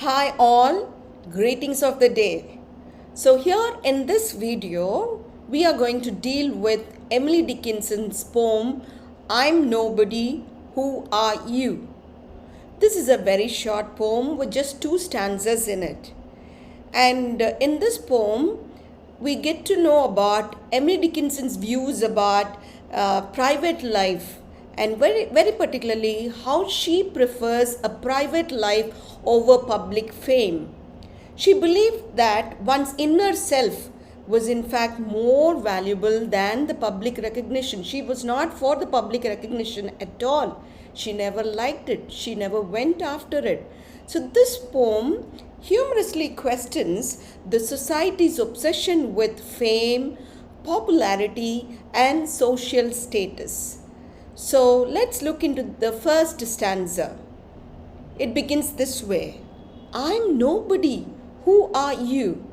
Hi all, greetings of the day. So here in this video, we are going to deal with Emily Dickinson's poem, I'm Nobody, Who Are You? This is a very short poem with just two stanzas in it. And in this poem, we get to know about Emily Dickinson's views about private life and very particularly how she prefers a private life over public fame. She believed that one's inner self was in fact more valuable than the public recognition. She was not for the public recognition at all. She never liked it. She never went after it. So this poem humorously questions the society's obsession with fame, popularity, and social status. So let's look into the first stanza. It begins this way: I'm nobody. Who are you?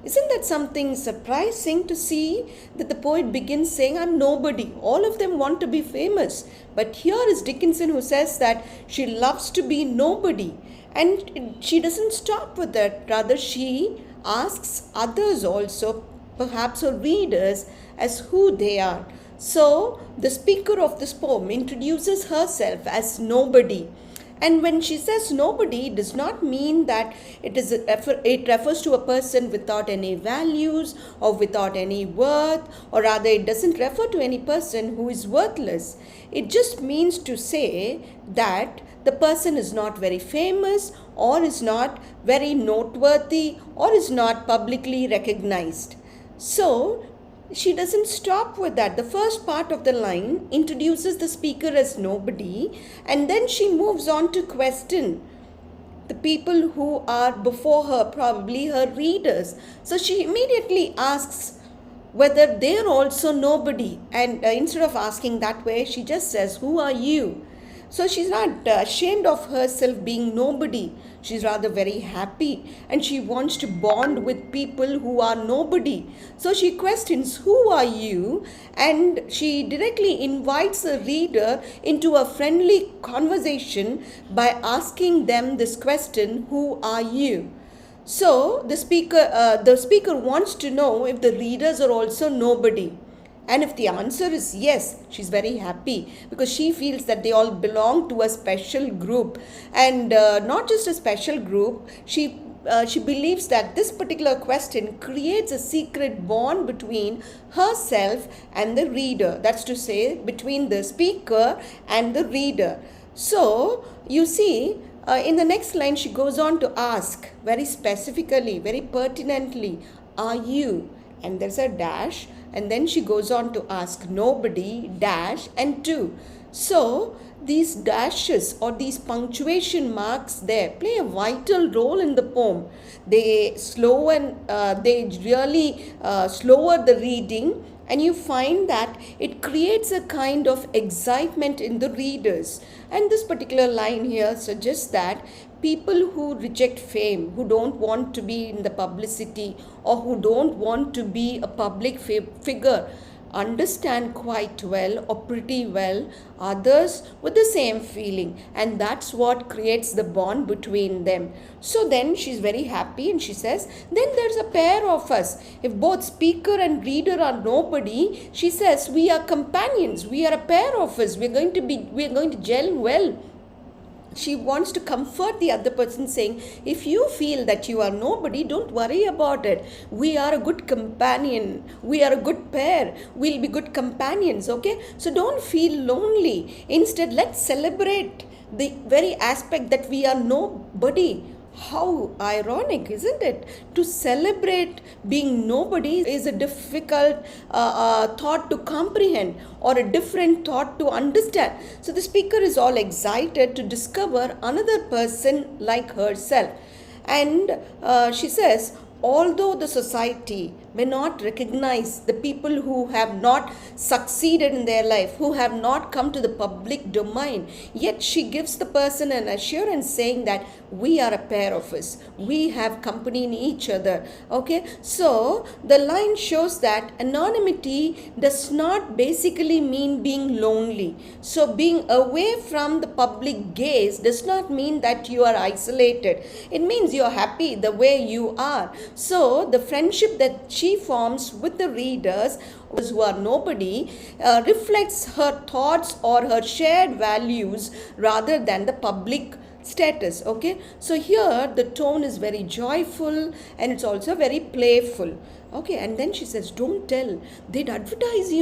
Isn't that something surprising to see that the poet begins saying, I'm nobody. All of them want to be famous. But here is Dickinson who says that she loves to be nobody. And she doesn't stop with that. Rather, she asks others also, perhaps her readers, as who they are. So, the speaker of this poem introduces herself as nobody. And when she says nobody, it does not mean that it refers to a person without any values or without any worth, or rather it doesn't refer to any person who is worthless. It just means to say that the person is not very famous or is not very noteworthy or is not publicly recognized. So, she doesn't stop with that. The first part of the line introduces the speaker as nobody, and then she moves on to question the people who are before her, probably her readers. So she immediately asks whether they're also nobody, and instead of asking that way, she just says, who are you? So she's not ashamed of herself being nobody. She's rather very happy and she wants to bond with people who are nobody. So she questions, who are you? And she directly invites the reader into a friendly conversation by asking them this question, who are you? So the speaker wants to know if the readers are also nobody. And if the answer is yes, she's very happy because she feels that they all belong to a special group. And not just a special group, she believes that this particular question creates a secret bond between herself and the reader. That's to say, between the speaker and the reader. So, you see, in the next line, she goes on to ask very specifically, very pertinently, are you? And there's a dash, and then she goes on to ask nobody, dash, and two. So these dashes or these punctuation marks there play a vital role in the poem. They really slower the reading, and you find that it creates a kind of excitement in the readers. And this particular line here suggests that people who reject fame, who don't want to be in the publicity or who don't want to be a public figure, understand quite well or pretty well others with the same feeling, and that's what creates the bond between them. So then she's very happy and she says, then there's a pair of us. If both speaker and reader are nobody, she says, we are companions, we are a pair of us, we're going to gel well. She wants to comfort the other person, saying, if you feel that you are nobody, don't worry about it. We are a good companion. We are a good pair. We'll be good companions, okay? So don't feel lonely. Instead, let's celebrate the very aspect that we are nobody. How ironic, isn't it? To celebrate being nobody is a difficult thought to comprehend or a different thought to understand. So the speaker is all excited to discover another person like herself. And she says, although the society may not recognize the people who have not succeeded in their life, who have not come to the public domain, yet she gives the person an assurance saying that we are a pair of us, we have company in each other. Okay, so the line shows that anonymity does not basically mean being lonely. So being away from the public gaze does not mean that you are isolated. It means you are happy the way you are. So the friendship that she forms with the readers who are nobody reflects her thoughts or her shared values rather than the public status. Okay, so here the tone is very joyful and it's also very playful. Okay, and then she says, don't tell, they'd advertise,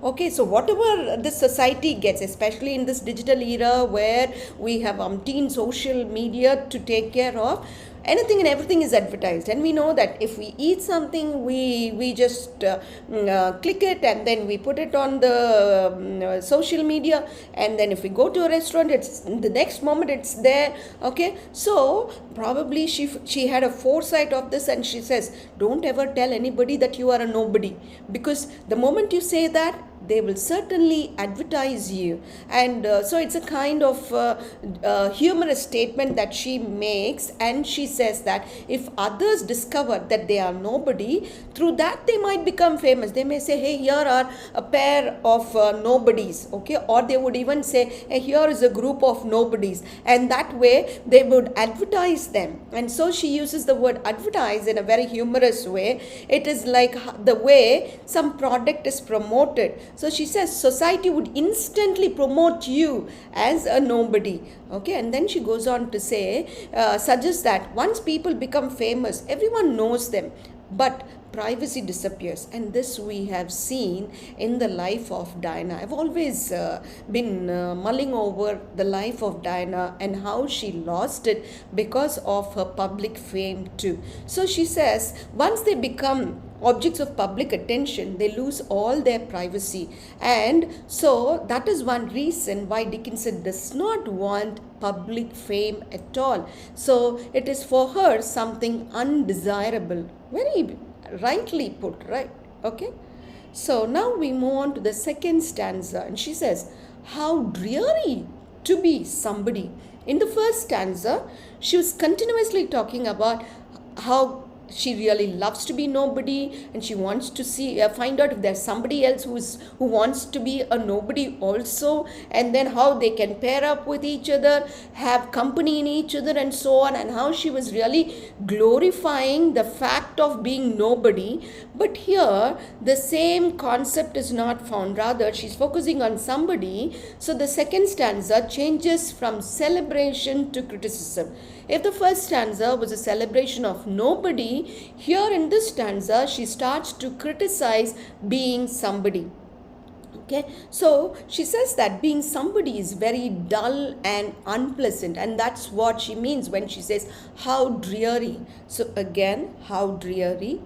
Okay, so whatever the society gets, especially in this digital era where we have umpteen social media to take care of, anything and everything is advertised, and we know that if we eat something, we just click it and then we put it on the social media, and then if we go to a restaurant, it's the next moment it's there. Okay, so probably she had a foresight of this, and she says, don't ever tell anybody that you are a nobody, because the moment you say that, they will certainly advertise you. And so it's a kind of humorous statement that she makes, and she says that if others discover that they are nobody, through that they might become famous. They may say, hey, here are a pair of nobodies. Okay, or they would even say, hey, here is a group of nobodies, and that way they would advertise them. And so she uses the word advertise in a very humorous way. It is like the way some product is promoted. So she says society would instantly promote you as a nobody. Okay, and then she goes on to say, suggests that once people become famous, everyone knows them, but privacy disappears. And this we have seen in the life of Diana. I've always been mulling over the life of Diana and how she lost it because of her public fame too. So she says once they become objects of public attention, they lose all their privacy. And so that is one reason why Dickinson does not want public fame at all. So it is for her something undesirable. Very rightly put, right? Okay, so now we move on to the second stanza, and she says, how dreary to be somebody. In the first stanza, she was continuously talking about how she really loves to be nobody, and she wants to find out if there's somebody else who wants to be a nobody also, and then how they can pair up with each other, have company in each other, and so on, and how she was really glorifying the fact of being nobody. But here the same concept is not found, rather she's focusing on somebody. So the second stanza changes from celebration to criticism. If the first stanza was a celebration of nobody, here in this stanza she starts to criticize being somebody. Okay, so she says that being somebody is very dull and unpleasant, and that's what she means when she says how dreary. So again, how dreary,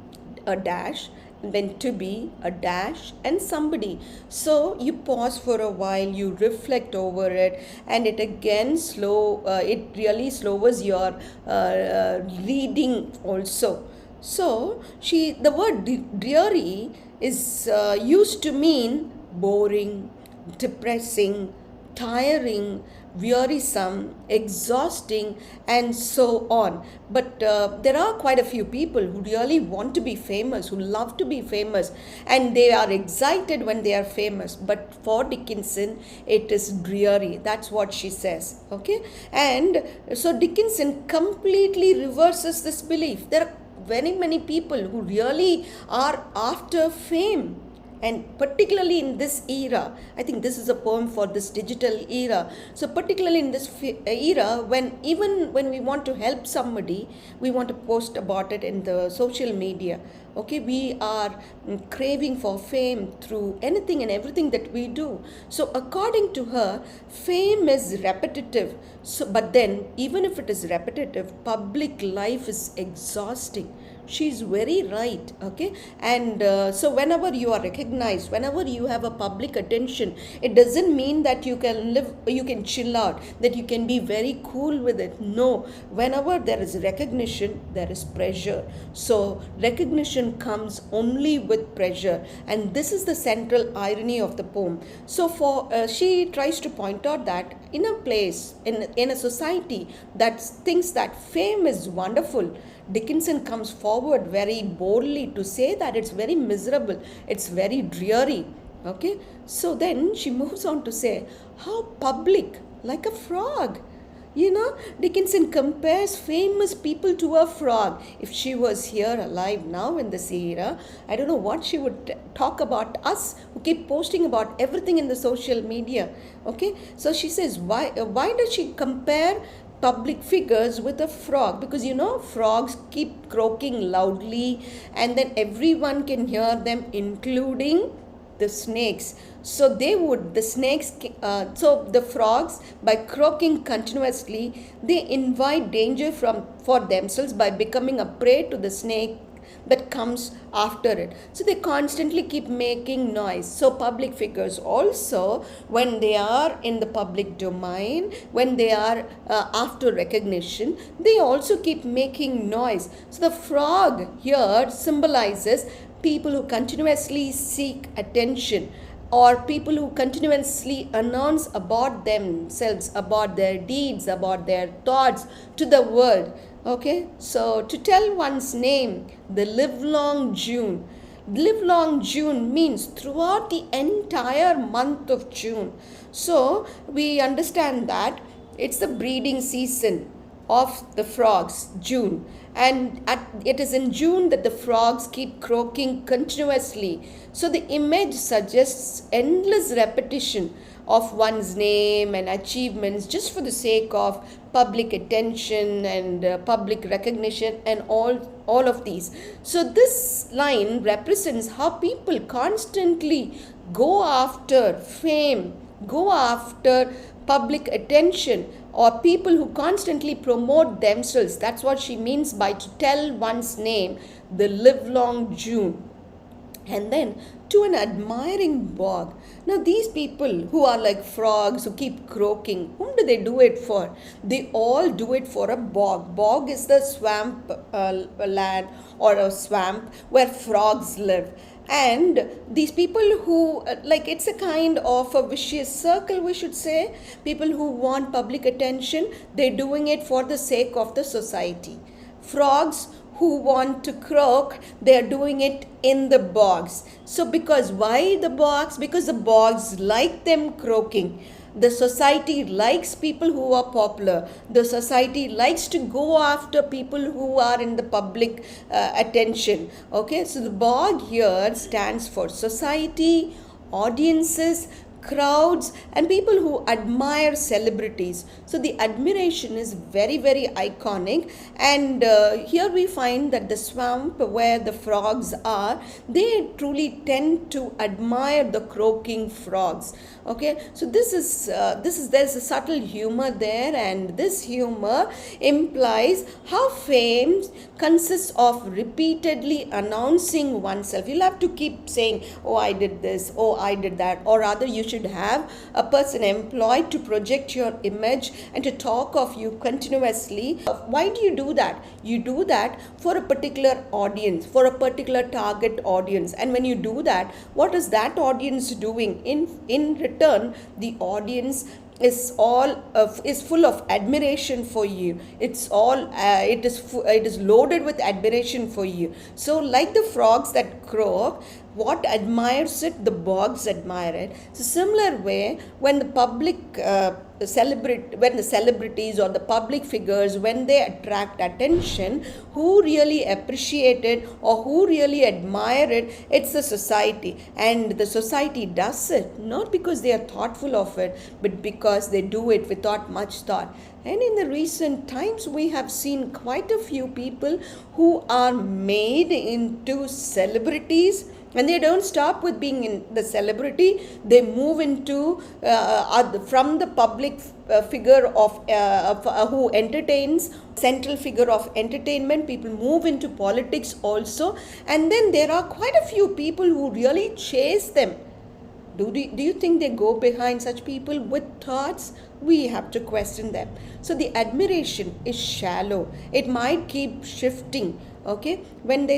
a dash, then to be, a dash, and somebody. So you pause for a while, you reflect over it, and it again it really slows your reading also. So the word dreary is used to mean boring, depressing, tiring, wearisome, exhausting, and so on. But there are quite a few people who really want to be famous, who love to be famous, and they are excited when they are famous. But for Dickinson, it is dreary. That's what she says. Okay, and so Dickinson completely reverses this belief. There are very many people who really are after fame. And particularly in this era, I think this is a poem for this digital era. So particularly in this era, even when we want to help somebody, we want to post about it in the social media. Okay, we are craving for fame through anything and everything that we do. So according to her, fame is repetitive. So but then even if it is repetitive, public life is exhausting. She's very right. Okay, and so whenever you are recognized, whenever you have a public attention, it doesn't mean that you can live, you can chill out, that you can be very cool with it. No, whenever there is recognition, there is pressure. So recognition comes only with pressure, and this is the central irony of the poem. So for she tries to point out that in a place, in a society that thinks that fame is wonderful, Dickinson comes forward very boldly to say that it's very miserable, it's very dreary. Okay, so then she moves on to say, how public, like a frog. Dickinson compares famous people to a frog. If she was here alive now in this era, I don't know what she would talk about us who keep posting about everything in the social media. Okay, so she says, why does she compare public figures with a frog? Because frogs keep croaking loudly, and then everyone can hear them, including the snakes. So so the frogs, by croaking continuously, they invite danger for themselves by becoming a prey to the snake that comes after it. So they constantly keep making noise. So public figures also, when they are in the public domain, when they are after recognition, they also keep making noise. So the frog here symbolizes people who continuously seek attention, or people who continuously announce about themselves, about their deeds, about their thoughts to the world. Okay, so to tell one's name, the livelong June. Livelong June means throughout the entire month of June. So we understand that it's the breeding season of the frogs, June. And it is in June that the frogs keep croaking continuously. So the image suggests endless repetition of one's name and achievements just for the sake of public attention and public recognition and all of these. So this line represents how people constantly go after fame, go after public attention, or people who constantly promote themselves. That's what she means by to tell one's name, the livelong June. And then to an admiring bog. Now these people who are like frogs who keep croaking, whom do they do it for? They all do it for a bog. Bog is the swamp land or a swamp where frogs live. And these people who, it's a kind of a vicious circle, we should say. People who want public attention, they're doing it for the sake of the society. Frogs who want to croak, they're doing it in the bogs. So why the bogs? Because the bogs like them croaking. The society likes people who are popular. The society likes to go after people who are in the public attention. Okay, so the bog here stands for society, audiences, crowds, and people who admire celebrities. So the admiration is very, very iconic. And here we find that the swamp where the frogs are, they truly tend to admire the croaking frogs. Okay, so there's a subtle humor there, and this humor implies how fame consists of repeatedly announcing oneself. You'll have to keep saying, oh, I did this, oh, I did that, or rather you should have a person employed to project your image and to talk of you continuously. Why do you do that? You do that for a particular audience, for a particular target audience. And when you do that, what is that audience doing? In return, the audience is full of admiration for you. It is loaded with admiration for you. So like the frogs that croak, what admires it, the bogs admire it. So similar way, when the public when the celebrities or the public figures, when they attract attention, who really appreciate it or who really admire it, it's the society. And the society does it not because they are thoughtful of it, but because they do it without much thought. And in the recent times, we have seen quite a few people who are made into celebrities, and they don't stop with being in the celebrity. They move into from the public figure of who entertains, central figure of entertainment. People move into politics also, and then there are quite a few people who really chase them. Do you think they go behind such people with thoughts? We have to question them. So the admiration is shallow. It might keep shifting. Okay, when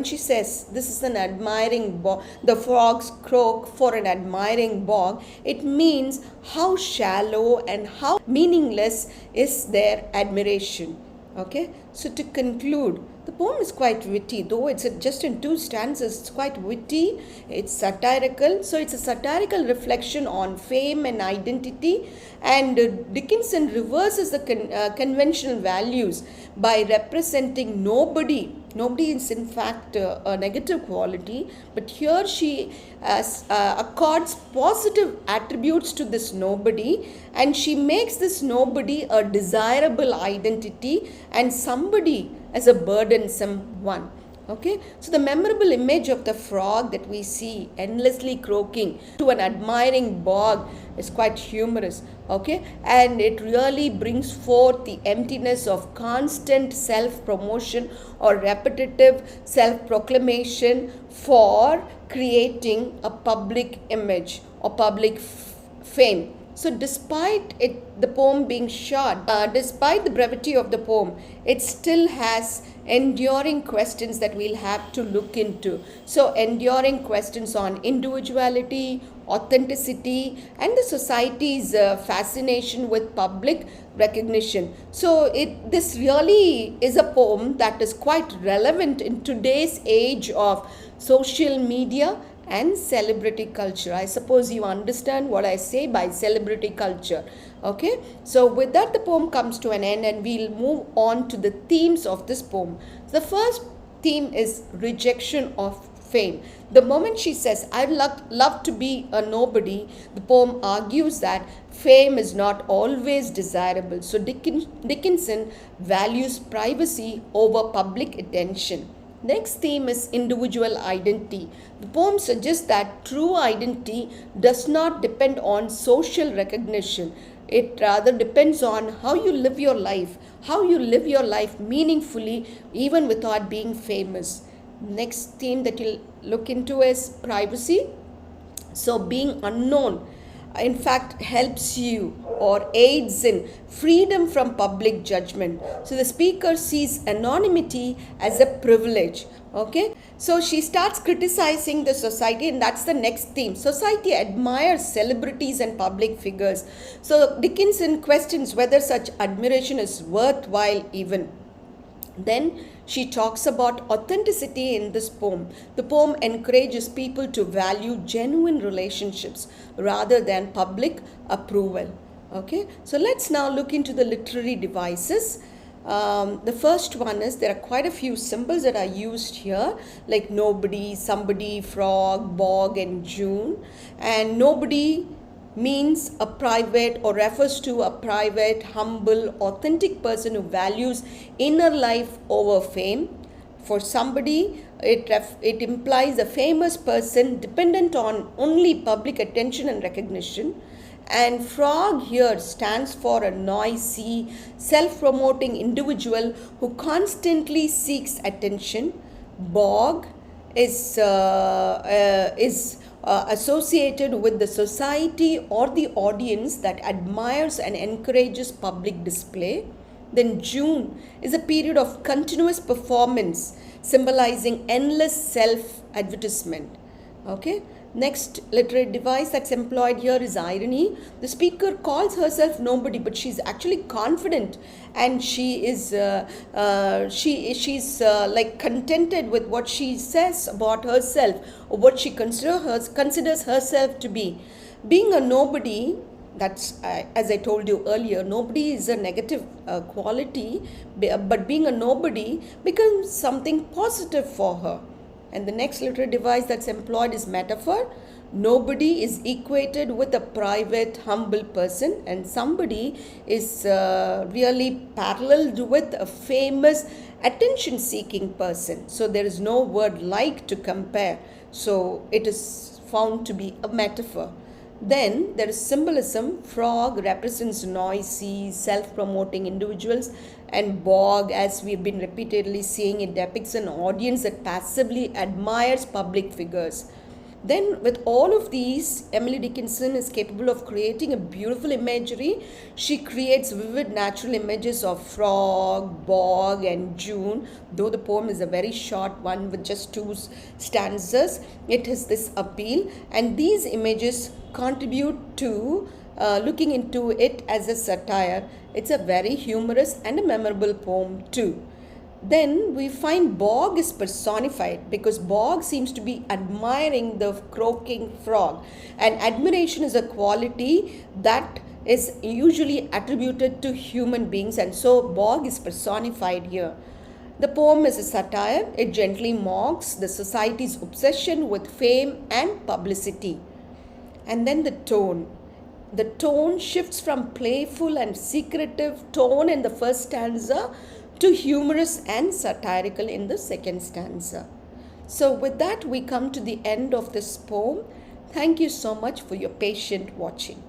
she says this is an admiring bog, the frogs croak for an admiring bog, it means how shallow and how meaningless is their admiration. Okay, so to conclude, the poem is quite witty, though it's just in 2 stanzas. It's quite witty, it's satirical. So it's a satirical reflection on fame and identity. And Dickinson reverses the conventional values by representing nobody. Nobody is in fact a negative quality, but here she accords positive attributes to this nobody, and she makes this nobody a desirable identity and somebody as a burdensome one. Okay, so the memorable image of the frog that we see endlessly croaking to an admiring bog is quite humorous. Okay, and it really brings forth the emptiness of constant self-promotion or repetitive self-proclamation for creating a public image or public fame. So despite the poem being short, despite the brevity of the poem, it still has enduring questions that we'll have to look into. So enduring questions on individuality, authenticity, and the society's fascination with public recognition. So this really is a poem that is quite relevant in today's age of social media and celebrity culture. I suppose you understand what I say by celebrity culture. Okay, so with that, the poem comes to an end, and we'll move on to the themes of this poem. The first theme is rejection of fame. The moment she says, I'd love to be a nobody, the poem argues that fame is not always desirable. So Dickinson values privacy over public attention. Next theme is individual identity. The poem suggests that true identity does not depend on social recognition. It rather depends on how you live your life meaningfully, even without being famous. Next theme that you'll look into is privacy. So being unknown, in fact, helps you or aids in freedom from public judgment. So the speaker sees anonymity as a privilege. Okay, so she starts criticizing the society, and that's the next theme. Society admires celebrities and public figures. So Dickinson questions whether such admiration is worthwhile even. Then she talks about authenticity in this poem. The poem encourages people to value genuine relationships rather than public approval. Okay, so let's now look into the literary devices. The first one is, there are quite a few symbols that are used here, like nobody, somebody, frog, bog, and June. And nobody means a private, or refers to a private, humble, authentic person who values inner life over fame. For somebody, it implies a famous person dependent on only public attention and recognition. And frog here stands for a noisy, self-promoting individual who constantly seeks attention. Bog is associated with the society or the audience that admires and encourages public display. Then June is a period of continuous performance, symbolizing endless self-advertisement. Okay. Next literary device that's employed here is irony. The speaker calls herself nobody, but she's actually confident, and she's like contented with what she says about herself, or what she considers herself to be. Being a nobody, that's as I told you earlier, nobody is a negative quality, but being a nobody becomes something positive for her. And the next literary device that's employed is metaphor. Nobody is equated with a private, humble person, and somebody is really paralleled with a famous, attention seeking person. So there is no word like to compare. So it is found to be a metaphor. Then there is symbolism. Frog represents noisy, self promoting individuals, and bog, as we've been repeatedly seeing, it depicts an audience that passively admires public figures. Then, with all of these, Emily Dickinson is capable of creating a beautiful imagery. She creates vivid natural images of frog, bog, and June. Though the poem is a very short one with just two stanzas, it has this appeal, and these images contribute to looking into it as a satire. It's a very humorous and a memorable poem, too. Then we find Bog is personified because Bog seems to be admiring the croaking frog, and admiration is a quality that is usually attributed to human beings, and so Bog is personified here. The poem is a satire. It gently mocks the society's obsession with fame and publicity. And then the tone. The tone shifts from playful and secretive tone in the first stanza to humorous and satirical in the second stanza. So, with that, we come to the end of this poem. Thank you so much for your patient watching.